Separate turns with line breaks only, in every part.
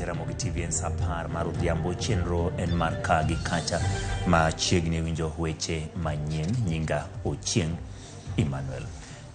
RAMOGI TV en sapar mar odhiambo chenro en mar kagi kacha ma chiegni winjo weche manyien nyinga Ochieng Emmanuel.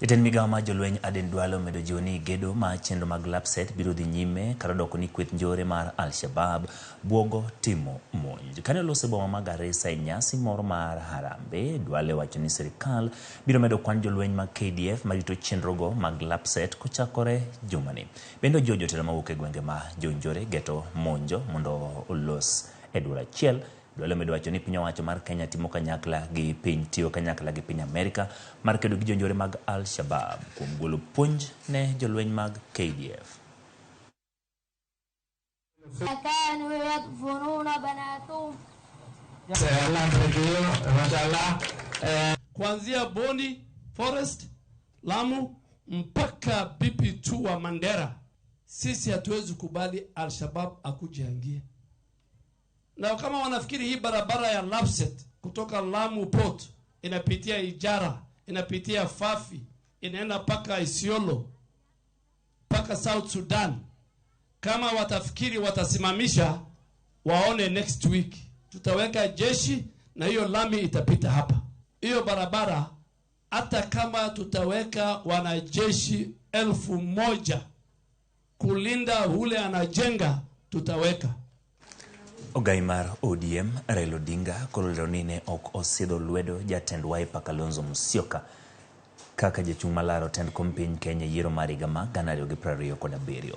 Jatend migawo mar jolweny Aden Duale omedo jiwo ni gedo ma chenro mag lapset biro dhi nyime kata doko ni kweth njore mar Al-Shabab buogo timo monj. Kane olose boma ma Garissa e nyasi moro mar Harambe, Duale wacho ni sirikal biro medo kwan jolweny mag KDF marito chenrogo mag lapset kochakore jumani. Bende jotelo mawuok e gwenge ma jonjore geto monjo mondo olos e duol achiel. Duale medo wacho ni piny owacho mar Kenya tiyo kanyakla gi piny Amerika mar kedo gi jonjore mag Al-Shabab kuom golo puonj ne jolweny mag KDF.
Kuanzia Boni Forest, Lamu mpaka BP2 wa Mandera, sisi hatuwezi kubali Al-Shabab akujiangie. Na kama wanafikiri hii barabara ya Lapset kutoka Lamu Port inapitia Ijara, inapitia Fafi, inaenda paka Isiolo, paka South Sudan, kama watafikiri watasimamisha, waone next week tutaweka jeshi na hiyo lami itapita hapa. Hiyo barabara hata kama tutaweka wanajeshi 1,000 kulinda ule anajenga, tutaweka.
Ogaimar ODM Raila Odinga kolero nine ok osidho lwedo jatend Wiper Kalonzo Musyoka kaka jachung' malaro tend kom piny Kenya yiero mar higa ma 2027.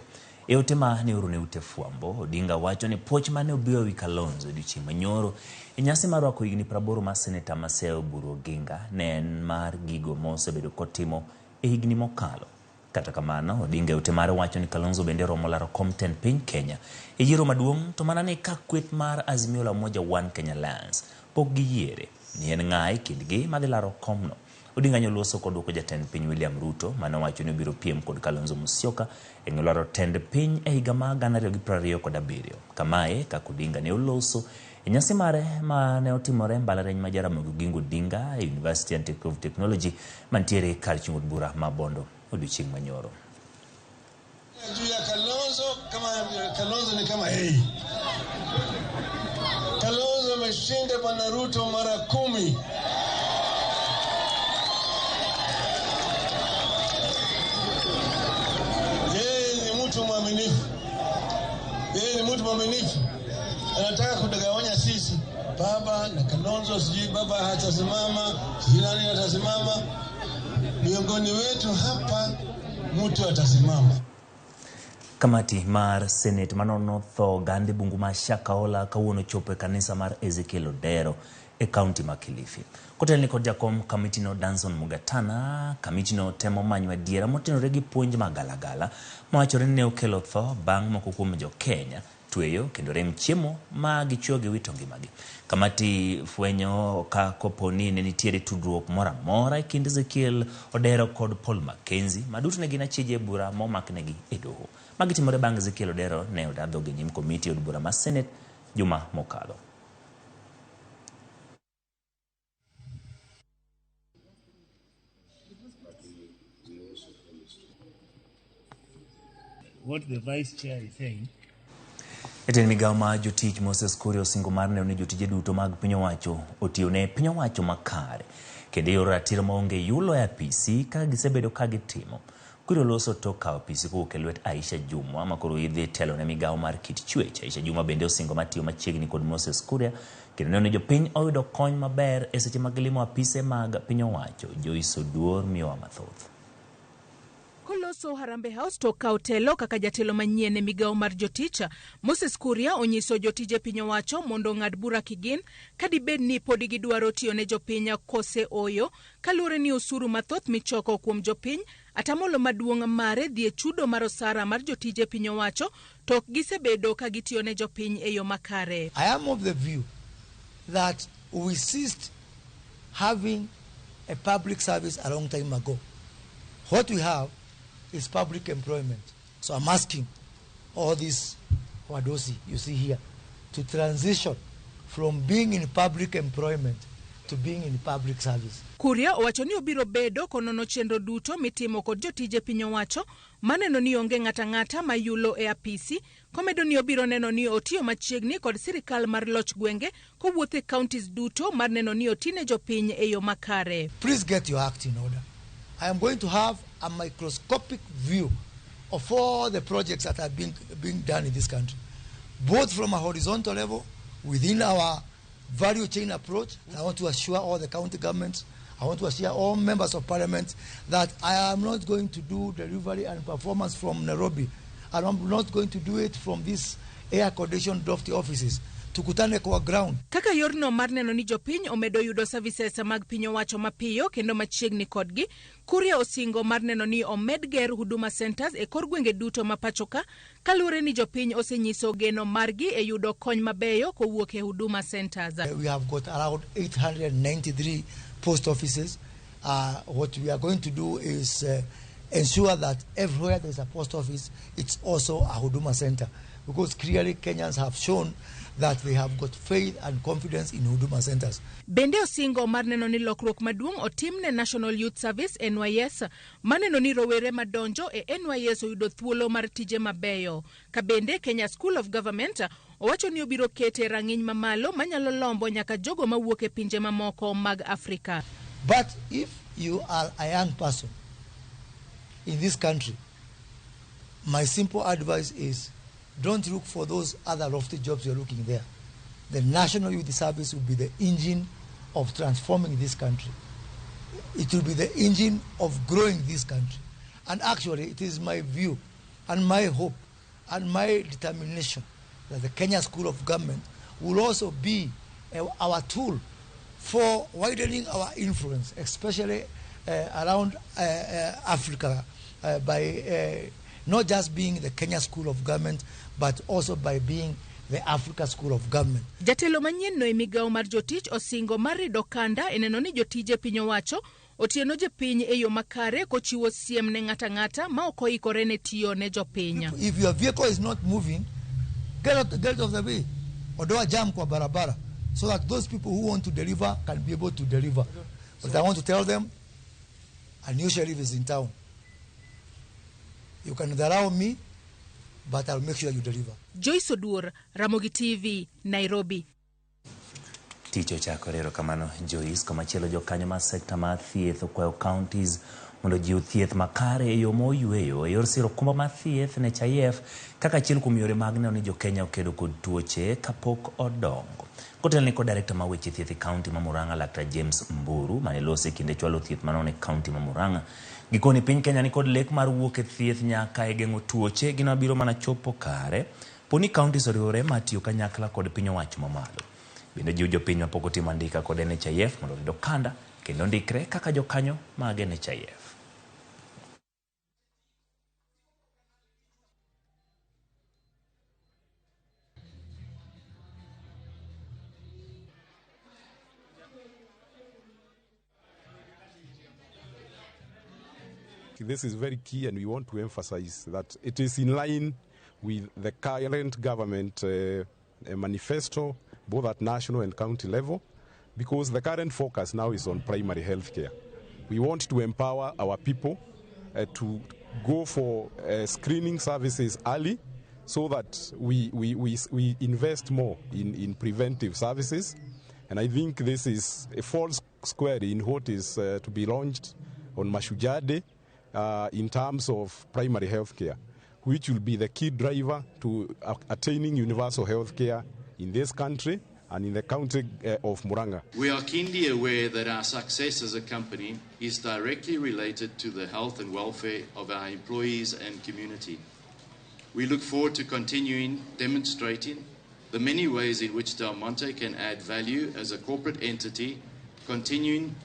E ote ma ne orune ute fwambo, Odinga wacho ni puoch mane obiro wi Kalonzo odiochieng' manyoro e nyasi mar rwako higni 80 mar seneta Maseo Buru Oginga ne en mar gigo mosebedo kotimo e higni mokalo. Kata kamano, Odinga ute mare wacho ni Kalonzo bende romo laro kom tend piny Kenya e yiero maduong' to mana ne ka kweth mar Azimio la Umoja One Kenya Alliance pok giyiere ni en ng'ae kindgi madhi laro komno. Odinga nyoloso kodwoko jatend piny William Ruto mane wacho ni obiro piem kod Kalonzo Musyoka e laro tend piny e higa ma 2027. Kamae kaka Odinga ne oloso e nyasi mare ma ne otimore mbalariany ma Jaramogi Odinga e University of Technology mantiere kar chung' od bura ma Bondo odiochieng' manyoro.
Juu ya Kalonzo ni kama hii. Kalonzo ameshinda Bwana Ruto mara 10. Yeye ni mtu mwaminifu. Anataka kudanganya sisi. Baba na Kalonzo sijui baba hatasimama, sijui nani hatasimama. Miongoni wetu hapa mtu atasimama.
Kamati mar Senate manono tho gande bungu ma Shakahola kawuono chopo e kanisa mar Ezekiel Odero e kaunti ma Kilifi. Kotelni kod jakom kamiti no Danson Mugatana, kamiti no temo manyo adiera motenore gi puonj magalagala mawachore ni ne okelo tho bang' moko kuom jo Kenya tweyo kendo rem chiemo ma gichuo gi wito ngimagi. Kamati fwenyo ka koponi ne nitiere tudruok mora mora e kind Ezekiel Odero kod Paul Mackenzie maduto ne gin achije bura momaknegi e doho. Magitimore bang' Ezekiel Odero ne odadho gi nyim komiti od bura mar Senate juma mokalo.
What the vice chair is saying.
Eten migawo ma jotich Moses Kuria osingo mar neno ni jotije duto mag piny owacho otiyo ne piny owacho makare kendo yor ratiro maonge yulo e apisi ka gisebedo ka gitimo. Kuria loso tok kawo apisi kowuok e lwet Aisha Jumwa ma koro idhi telo ne migawo mar kit chwech. Aisha Jumwa bende osingo matiyo machiegni kod Moses Kuria kendo neno ni jopiny oyudo kony maber e seche mag limo apise mag piny owacho. Joyce Oduor miyowa mathoth.
Koloso Harambe House to kautelo kaka jatelo manyien e migao mar joticha, Moses Kuria onyiso jotije piny owacho mondo ng'ad bura kigin kadibed ni podi gidwaro tiyo ne jopiny kose oyo kaluwore ni osuru mathoth michoko kuom jopiny atamolo maduong' mare dhie chudo mar osara mar jotije piny owacho to ok gisebedo ka gitiyo ne jopiny e yo makare.
I am of the view that we ceased having a public service a long time ago. What we have is public employment. So I'm asking all these Wadosi you see here to transition from being in public employment to being in public service.
Kuria owacho ni obiro bedo konono chenro duto mitimo kod jotije piny owacho maneno ni onge ng'ata mayulo e apisi, komedo ni obiro neno ni otiyo machiegni kod sirikal mar loch gwenge kowuothe counties duto mar neno ni otine jopiny e yo makare.
Please get your act in order. I am going to have a microscopic view of all the projects that are being done in this country, both from a horizontal level, within our value chain approach. I want to assure all the county governments, I want to assure all members of parliament that I am not going to do delivery and performance from Nairobi. And I'm not going to do it from these air-conditioned lofty offices. Tukutane kwa ground.
Kaka yorno mar neno ni jopiny omedo yudo services mag piny owacho mapiyo kendo machiegni kodgi, Kuria osingo mar neno ni omed ger huduma centers e kor gwenge duto mapachoka kaluwore ni jopiny osenyiso geno margi e yudo kony mabeyo kowuok e huduma centers.
We have got around 893 post offices. What we are going to do is ensure that everywhere there's a post office, it's also a huduma center. Because clearly Kenyans have shown that they have got faith and confidence in huduma centers.
Bende osingo mar neno ni lokruok maduong' otimne National Youth Service NYS maneno ni rowere madonjo e NYS oyudo thuolo mar tije mabeyo. Kabende Kenya School of Government owacho ni obiro kete rang'iny mamalo manyalo lombo nyaka jogo mawuok e pinje mamoko mag Afrika.
But if you are a young person in this country, my simple advice is don't look for those other lofty jobs you're looking there. The National Youth Service will be the engine of transforming this country. It will be the engine of growing this country. And actually, it is my view and my hope and my determination that the Kenya School of Government will also be our tool for widening our influence, especially around Africa, by not just being the Kenya School of Government, but also by being the Africa School of Government.
Jatelo manyien no e migao mar jotich osingo mar rido kanda eneno ni jotije piny owacho otieno jopiny e yo makare kochiwo siem ne ng'ata ma ok oikore ne tiyo ne jopiny.
If your vehicle is not moving, get out of the way. Odoa jam kwa barabara so that those people who want to deliver can be able to deliver. But I want to tell them, a new sheriff is in town. You can allow me, but I'll make sure you deliver.
Joyce Odur, Ramogi TV, Nairobi.
Ticho chakorero kamano Joyce komachielo jokanyo mar sekta mar thieth okwayo counties mondo jiw thieth makare e yo moyweyo e yor siro okumba mar thieth ne NHIF kaka achiel kuom yore mag neno ni jokenya okedo kod tuoche kapok odongo. Kotelne kod director ma weche thieth e county ma Murang'a Dr. James Mburu mane lose kinde chwalo thieth manon e county ma Murang'a. Gikoni piny Kenya ni kod lek mar wuok e thieth nyaka e geng'o tuoche gino biro mana chopo kare poni counties oriwore matiyo kanyakla kod piny owacho mamalo. Bende jiw jopiny mapok otimo andika kod NHIF mondo rido kanda kendo ndikre kaka jokanyo mag NHIF.
This is very key, and we want to emphasize that it is in line with the current government manifesto, both at national and county level, because the current focus now is on primary health care. We want to empower our people to go for screening services early so that we invest more in preventive services. And I think this is a false square in what is to be launched on Mashujaa Day, in terms of primary health care, which will be the key driver to attaining universal health care in this country and in the county of Muranga.
We are keenly aware that our success as a company is directly related to the health and welfare of our employees and community. We look forward to continuing demonstrating the many ways in which Del Monte can add value as a corporate entity, contributing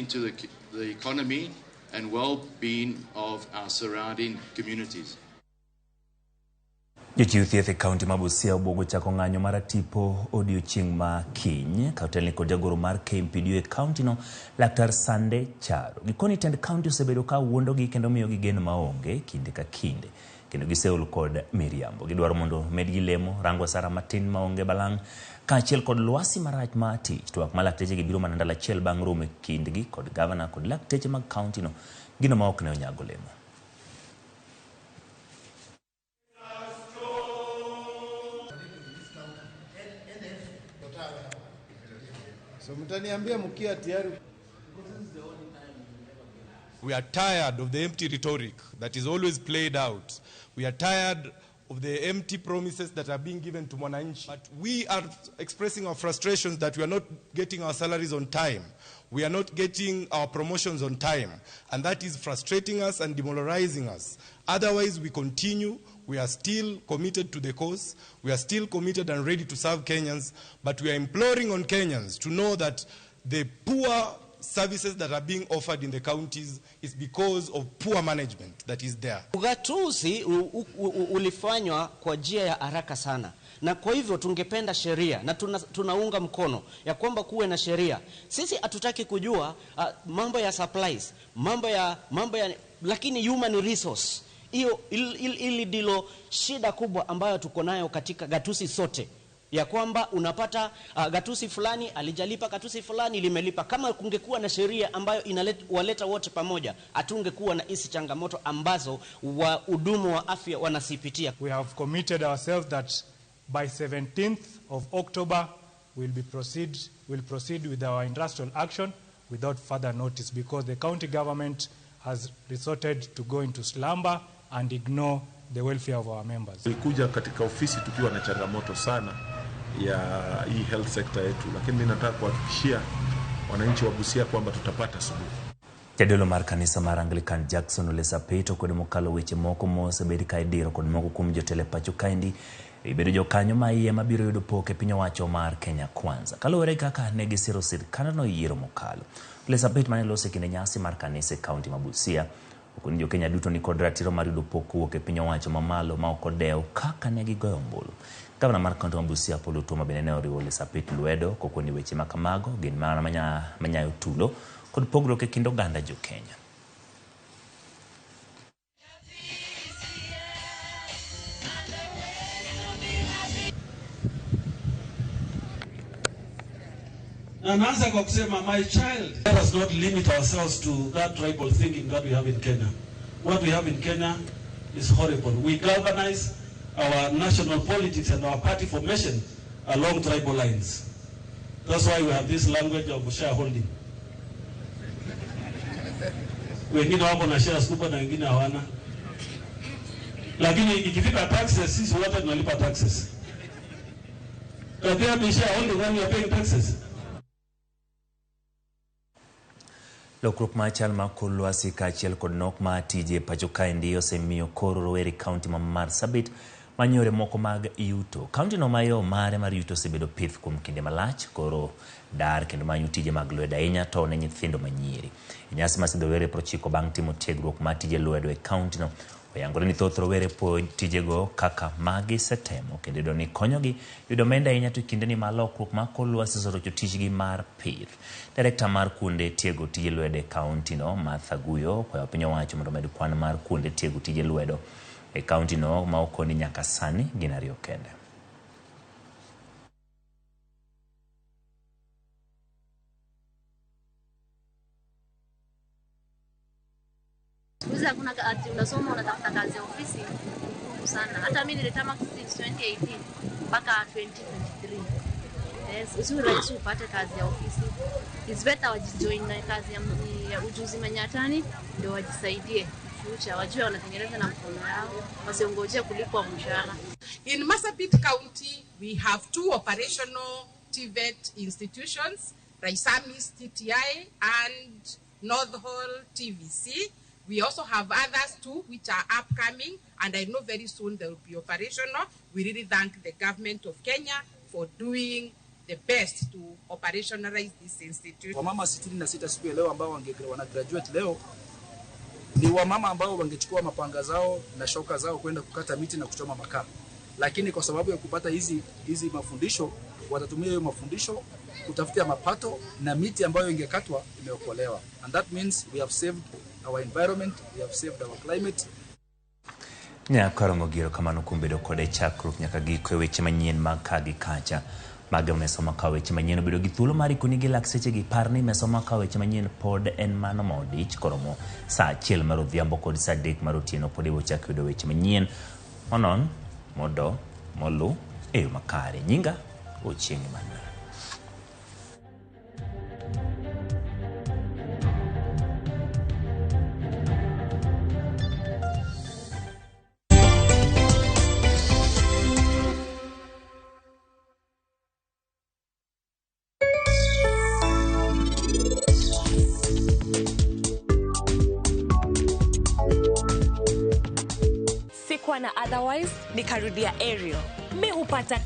to the economy and well-being of our surrounding communities.
Jochiw thieth e kaunti ma Busia obuogo chako ng'anyo mar tipo odiochieng' ma kiny ka otelne kod jagoro mar KMPDU e kaunti no Laktar Sande Charo. Gikoni tend kaunti osebedo ka wuondogi kendo miyogi geno maonge kinde ka kinde. Kendo giseol kod miriambo. Gidwaro mondo medgi lemo rango sara matin maonge balang' kaachiel kod lwasi marach ma tich. Twak ma lakteche gi biro mana ndalo achiel bang' romo e kindgi kod gavana kod lakteche mag kaunti no gino ma ok ne onyago lemo.
We are tired of the empty rhetoric that is always played out. We are tired of the empty promises that are being given to Mwananchi. But we are expressing our frustrations that we are not getting our salaries on time. We are not getting our promotions on time. And that is frustrating us and demoralizing us. Otherwise, we continue. We are still committed to the cause. We are still committed and ready to serve Kenyans. But we are imploring on Kenyans to know that the poor services that are being offered in the counties is because of poor management that is there.
Ugatuzi ulifanywa kwa njia ya haraka sana. Na kwa hivyo tungependa sheria na tunaunga mkono ya kwamba kuwe na sheria. Sisi hatutaki kujua mambo ya supplies, mambo ya lakini human resource. Ili ndilo shida kubwa ambayo tuko nayo katika gatuzi sote. Ya kwamba unapata gatuzi fulani alijalipa, gatuzi fulani limelipa. Kama kungekuwa na sheria ambayo waleta wote pamoja, atungekuwa na hizi changamoto ambazo wahudumu wa afya wanasipitia.
We have committed ourselves that by 17th of October we'll proceed with our industrial action without further notice, because the county government has resorted to go into slumber and ignore the welfare of our members.
Tulikuja katika ofisi tukiwa na changamoto sana ya hii health sector yetu, lakini mimi nataka kuhakikishia wananchi wa Busia kwamba tutapata suluhu.
Jadolo mar kanisa mar Anglican Jackson Olesapeto kod mokalo weche moko mosebedi ka idiro kod moko kuom jotelo pacho kaendi ibedo jokanyo ma iye mabiro yudo pok e piny owacho mar Kenya Kwanza. Kaluwore kaka ne gisiro sirkand no yiero mokalo. Olesapeto mane loso kinde nyasi mar kanisa e kaunti ma Busia okoni jo Kenya duto ni kod ratiro mar yudo pok wuok e piny owacho mamalo ma ok odewo kaka ne gigoyo ombulu. Gavana mar kaunti ma Busia Apollo Tuoma bende ne oriwo Olesapeto lwedo kokoni weche makamago gin mana manyayo tulo kod pogruok e kind oganda jo Kenya.
Naanza kwa kusema, my child, let us not limit ourselves to that tribal thinking that we have in Kenya. What we have in Kenya is horrible. We galvanize our national politics and our party formation along tribal lines. That's why we have this language of shareholding. Wengine wako na shares kubwa na wengine hawana. Lakini ikifika taxes, sisi wote tunalipa taxes. But they shareholding when you are paying taxes.
Lokruok ma chal ma kor lwasi kaachiel kod nok ma tije pacho kaendi osemiyo koro rowere kaunti ma Marsabit manyore moko mag yuto. Kaunti no mayo mare mar yuto osebedo pith kuom kinde malach, koro dar kendo manyo tije mag lwedo ahinya to ne nyithindo manyiri. Nyasi masidho rowere 90 bang' timo tiegruok ma tije lwedo e kaunti no oyangore ni thoth rowere pod tijego kaka magi setemo kendo do ni konyogi yudo omenda ahinya to kinde ni malokruok ma kor lwasi osorocho tijgi mar pith. Director mar kuonde tiego tije lwedo e kaunti no Martha Guyo kwayo piny owacho mondo med kwan mar kuonde tiego tije lwedo e kaunti no ma okoni nyaka sani gin 2 kende.
Sikuizi hakuna ati unasoma unatafuta kazi ya ofisi sana. Hata mimi nilitama 2018 mpaka 2023. Usiwe rahisi upate kazi ya ofisi. It's better wajijoin na kazi ya ujuzi manyatani ndio wajisaidie future, wajue wanatengeneza na mkono yao, wasiongojee kulipwa mshahara.
In Marsabit County, We have 2 operational TVET institutions, Raisamis TTI and North Hall TVC. We also have others too, which are upcoming, and I know very soon they will be operational. We really thank the government of Kenya for doing the best to operationalize this institute.
Wamama 66 siku ya leo ambao wana graduate leo ni wamama ambao wangechukua mapanga zao na shoka zao kwenda kukata miti na kuchoma makaa. Lakini kwa sababu ya kupata hizi mafundisho, watatumia hiyo mafundisho kutafutia mapato na miti ambayo ingekatwa imeokolewa. And that means we have saved our environment, we have saved our climate.
Nyakaramo giro kamano kumbedo kode chakruok nyaka giko weche manyien makagi kacha. Maga mesoma ka weche manyien obedo gi thuolo mari kunigi lak seche gi parni mesoma ka weche manyien pod en mano modich koromo saa 1 mar odhiambo kod saa 3 mar otieno pod ibochak yudo weche manyien onon modo molu eyo makare. Nyinga Ochieng Emmanuel.
Na otherwise nikarudia aerial. Mi hupata